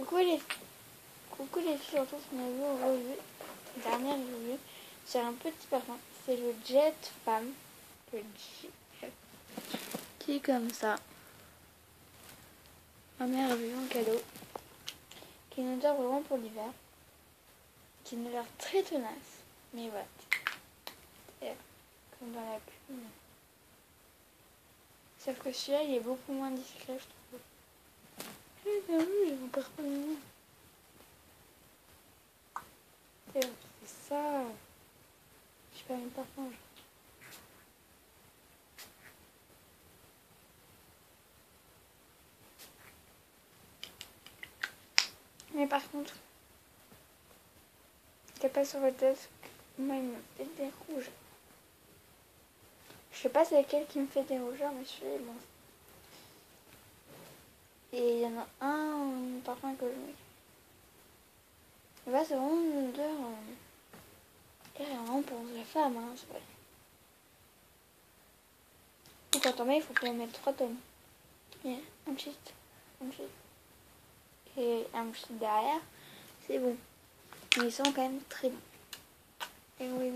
Coucou les filles, on retrouve une revue aujourd'hui, dernière revue, sur un petit parfum. C'est le Jet Femme, le Jet, qui est comme ça. Ma mère a vu en cadeau, qui est une odeur vraiment pour l'hiver, qui est une odeur très tenace, mais voilà, comme dans la pub. Sauf que celui-là, il est beaucoup moins discret, je trouve. J'ai mon parfum mignon. C'est ça. Je suis pas une parfum. Mais par contre, t'es pas sur votre desk. Moi, il me fait des rouges. Je sais pas c'est lequel qui me fait des rougeurs, mais celui-là, bon. Et il y en a un parfum que je mets. Et là, c'est vraiment une odeur. Et vraiment pour la femme, hein, c'est vrai. Et quand on met, il faut en mettre 3 tonnes. Et un petit. Et un petit derrière, c'est bon. Mais ils sont quand même très bons. Et oui.